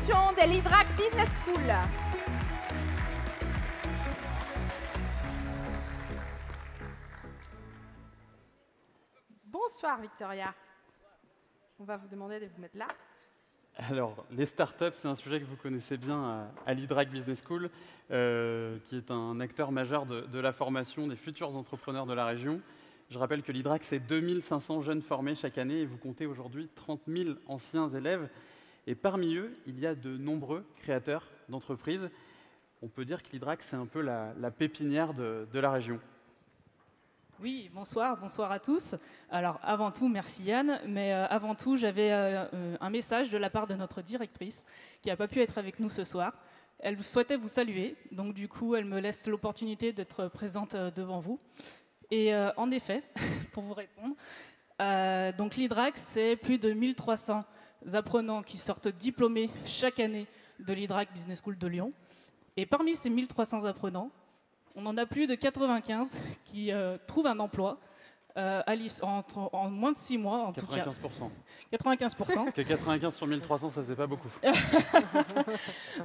édition de l'Hydrac Business School. Bonsoir Victoria. On va vous demander de vous mettre là. Alors, les startups, c'est un sujet que vous connaissez bien à l'Hydrac Business School, qui est un acteur majeur de la formation des futurs entrepreneurs de la région. Je rappelle que l'Hydrac, c'est 2500 jeunes formés chaque année et vous comptez aujourd'hui 30 000 anciens élèves. Et parmi eux, il y a de nombreux créateurs d'entreprises. On peut dire que l'Hydrac, c'est un peu la pépinière de la région. Oui, bonsoir à tous. Alors avant tout, merci Yann, mais avant tout, j'avais un message de la part de notre directrice qui n'a pas pu être avec nous ce soir. Elle souhaitait vous saluer, donc du coup, elle me laisse l'opportunité d'être présente devant vous. Et en effet, pour vous répondre, donc l'Hydrac, c'est plus de 1300 apprenants qui sortent diplômés chaque année de l'Hydrac Business School de Lyon. Et parmi ces 1300 apprenants, on en a plus de 95 qui trouvent un emploi en moins de 6 mois, en 95%. Tout cas. 95%. Parce que 95 sur 1300, ça faisait pas beaucoup.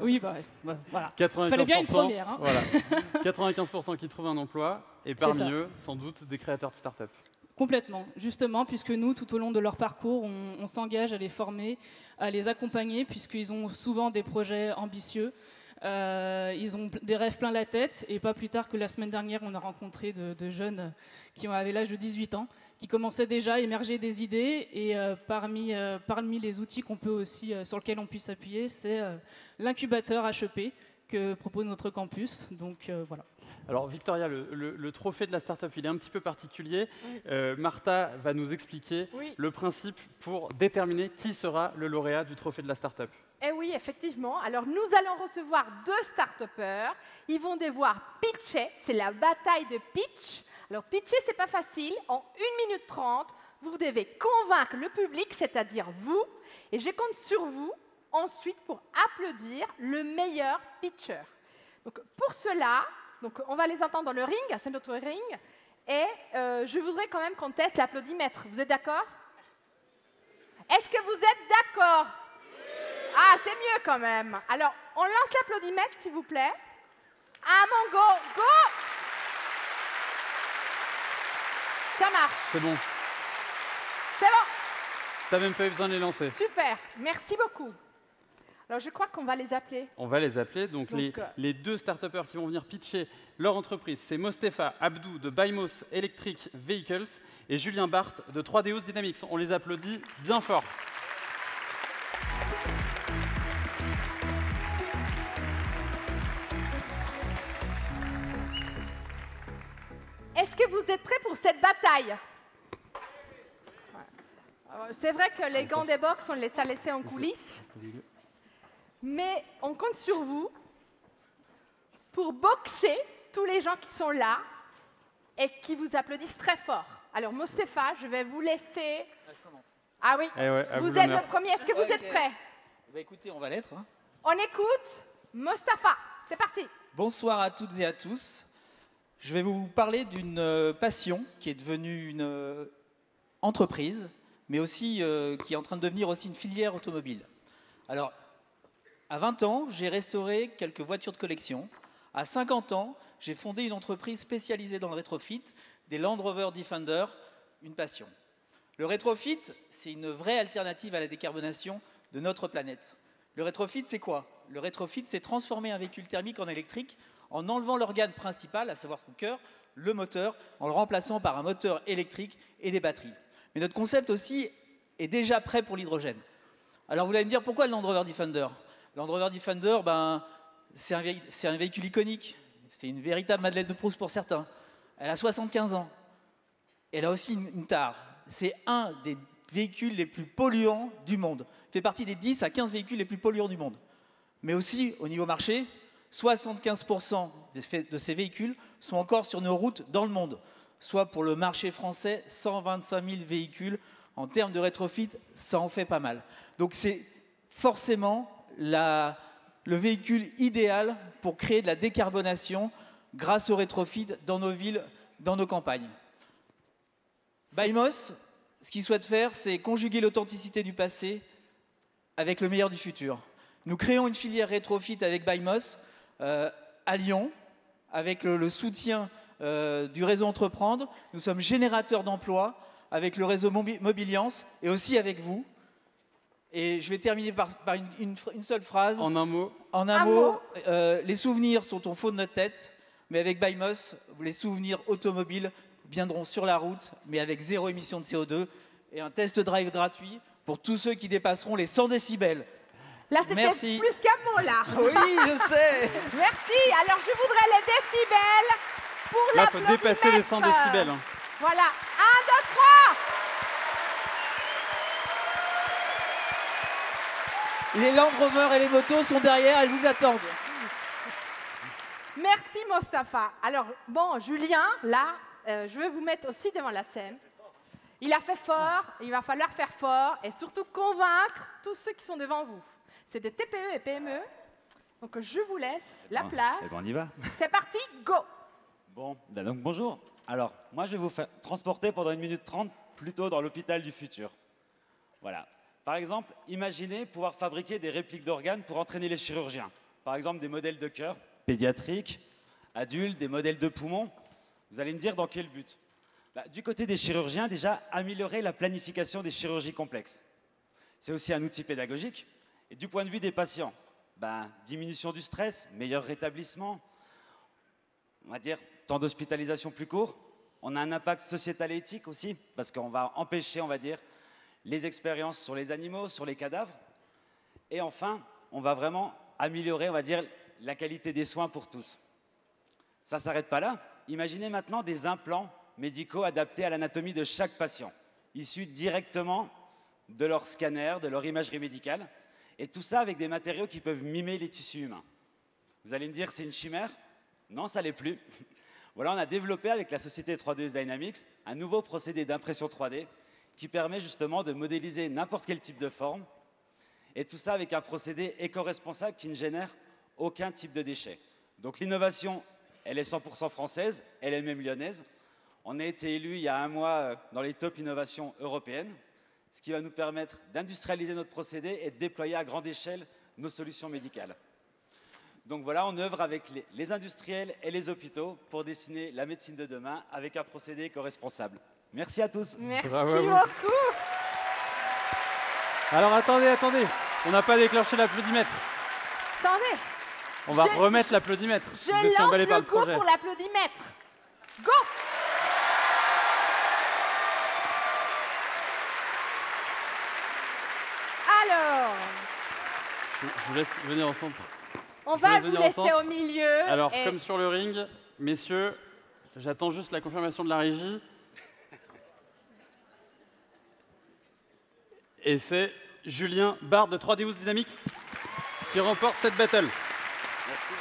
Oui, voilà. 95%, fallait bien une première. Hein. Voilà. 95% qui trouvent un emploi, et parmi eux, sans doute, des créateurs de start-up. Complètement, justement, puisque nous, tout au long de leur parcours, on s'engage à les former, à les accompagner, puisqu'ils ont souvent des projets ambitieux. Ils ont des rêves plein la tête, et pas plus tard que la semaine dernière, on a rencontré de jeunes qui avaient l'âge de 18 ans, qui commençaient déjà à émerger des idées, et parmi les outils sur lesquels on puisse s'appuyer, c'est l'incubateur HEP que propose notre campus. Donc voilà. Alors Victoria, le trophée de la start-up, il est un petit peu particulier. Oui. Martha va nous expliquer le principe pour déterminer qui sera le lauréat du trophée de la start-up. Eh oui, effectivement. Alors, nous allons recevoir 2 start-upers. Ils vont devoir pitcher. C'est la bataille de pitch. Alors, pitcher, c'est pas facile. En 1 minute 30, vous devez convaincre le public, c'est-à-dire vous. Et je compte sur vous ensuite pour applaudir le meilleur pitcher. Donc, pour cela, on va les entendre dans le ring. C'est notre ring. Et je voudrais quand même qu'on teste l'applaudimètre. Vous êtes d'accord? Est-ce que vous êtes d'accord? Ah, c'est mieux quand même. Alors, on lance l'applaudimètre, s'il vous plaît. Ah, mon go, go! Ça marche. C'est bon. C'est bon. T'as même pas eu besoin de les lancer. Super, merci beaucoup. Alors, je crois qu'on va les appeler. On va les appeler. Donc les 2 start-upers qui vont venir pitcher leur entreprise, c'est Mostefa Abdou de Bymos Electric Vehicles et Julien Barthes de 3Deos Dynamics. On les applaudit bien fort. Est-ce que vous êtes prêts pour cette bataille? C'est vrai que les gants des box, on les a laissés en coulisses. Mais on compte sur vous pour boxer tous les gens qui sont là et qui vous applaudissent très fort. Alors, Mostefa, je vais vous laisser... Je commence. Ah oui, vous êtes le premier. Est-ce que vous êtes prêts? Écoutez, on va l'être. Hein. On écoute Mostefa. C'est parti. Bonsoir à toutes et à tous. Je vais vous parler d'une passion qui est devenue une entreprise, mais aussi qui est en train de devenir aussi une filière automobile. Alors, à 20 ans, j'ai restauré quelques voitures de collection. À 50 ans, j'ai fondé une entreprise spécialisée dans le rétrofit, des Land Rover Defender, une passion. Le rétrofit, c'est une vraie alternative à la décarbonation de notre planète. Le rétrofit, c'est quoi? Le rétrofit, c'est transformer un véhicule thermique en électrique en enlevant l'organe principal, à savoir son cœur, le moteur, en le remplaçant par un moteur électrique et des batteries. Mais notre concept aussi est déjà prêt pour l'hydrogène. Alors vous allez me dire, pourquoi le Land Rover Defender? Le Land Rover Defender, c'est un véhicule iconique. C'est une véritable Madeleine de Proust pour certains. Elle a 75 ans. Elle a aussi une tare. C'est un des véhicules les plus polluants du monde. Il fait partie des 10 à 15 véhicules les plus polluants du monde. Mais aussi, au niveau marché, 75% de ces véhicules sont encore sur nos routes dans le monde. Soit pour le marché français, 125 000 véhicules. En termes de rétrofit, ça en fait pas mal. Donc c'est forcément le véhicule idéal pour créer de la décarbonation grâce au rétrofit dans nos villes, dans nos campagnes. Bymos, ce qu'il souhaite faire, c'est conjuguer l'authenticité du passé avec le meilleur du futur. Nous créons une filière rétrofit avec ByMoss à Lyon, avec le soutien du réseau Entreprendre. Nous sommes générateurs d'emplois avec le réseau Mobiliance et aussi avec vous. Et je vais terminer par une seule phrase. En un mot. En un mot, les souvenirs sont au fond de notre tête, mais avec ByMoss, les souvenirs automobiles viendront sur la route, mais avec 0 émission de CO2 et un test drive gratuit pour tous ceux qui dépasseront les 100 décibels. Là, c'était Merci. plus qu'un mot, là. Oui, je sais. Merci. Alors, je voudrais les décibels pour Là, il faut dépasser les 100 décibels. Hein. Voilà. 1, 2, 3. Les Land Rover et les motos sont derrière, elles vous attendent. Merci, Mostafa. Alors, bon, Julien, là, je vais vous mettre aussi devant la scène. Il a fait fort, il va falloir faire fort et surtout convaincre tous ceux qui sont devant vous. C'est des TPE et PME. Donc, je vous laisse la place. Eh ben on y va. C'est parti, go! Bon, donc bonjour. Alors, moi, je vais vous faire transporter pendant 1 minute 30 plutôt dans l'hôpital du futur. Voilà. Par exemple, imaginez pouvoir fabriquer des répliques d'organes pour entraîner les chirurgiens. Par exemple, des modèles de cœur pédiatriques, adultes, des modèles de poumons. Vous allez me dire dans quel but? Du côté des chirurgiens, déjà, améliorer la planification des chirurgies complexes. C'est aussi un outil pédagogique. Et du point de vue des patients, diminution du stress, meilleur rétablissement, on va dire temps d'hospitalisation plus court. On a un impact sociétal et éthique aussi, parce qu'on va empêcher, on va dire, les expériences sur les animaux, sur les cadavres. Et enfin, on va vraiment améliorer, on va dire, la qualité des soins pour tous. Ça ne s'arrête pas là. Imaginez maintenant des implants médicaux adaptés à l'anatomie de chaque patient, issus directement de leur scanner, de leur imagerie médicale, et tout ça avec des matériaux qui peuvent mimer les tissus humains. Vous allez me dire, c'est une chimère? Non, ça ne l'est plus. Voilà, on a développé avec la société 3D Dynamics un nouveau procédé d'impression 3D qui permet justement de modéliser n'importe quel type de forme, et tout ça avec un procédé éco-responsable qui ne génère aucun type de déchets. Donc l'innovation, elle est 100% française, elle est même lyonnaise. On a été élu il y a 1 mois dans les top innovations européennes, ce qui va nous permettre d'industrialiser notre procédé et de déployer à grande échelle nos solutions médicales. Donc voilà, on œuvre avec les industriels et les hôpitaux pour dessiner la médecine de demain avec un procédé éco-responsable. Merci à tous. Merci Bravo à vous. beaucoup. Alors attendez, on n'a pas déclenché l'applaudimètre. Attendez, On va remettre l'applaudimètre. je Vous étiez lance emballé par le le coup projet. pour l'applaudimètre. Go! Alors, Je vous laisse venir au centre. on Je va laisse vous venir au laisser centre. au milieu. Alors, et- comme sur le ring, messieurs, j'attends juste la confirmation de la régie. Et c'est Julien Barre de 3D House Dynamics qui remporte cette battle. Merci.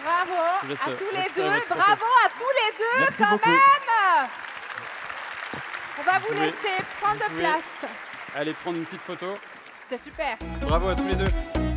Bravo. Bravo Je vous laisse à tous les récupérer deux. votre trophée. Bravo à tous les deux Merci quand beaucoup. même. On va vous pouvez- laisser prendre vous de pouvez- place. Allez prendre une petite photo. C'était super. Bravo à tous les deux.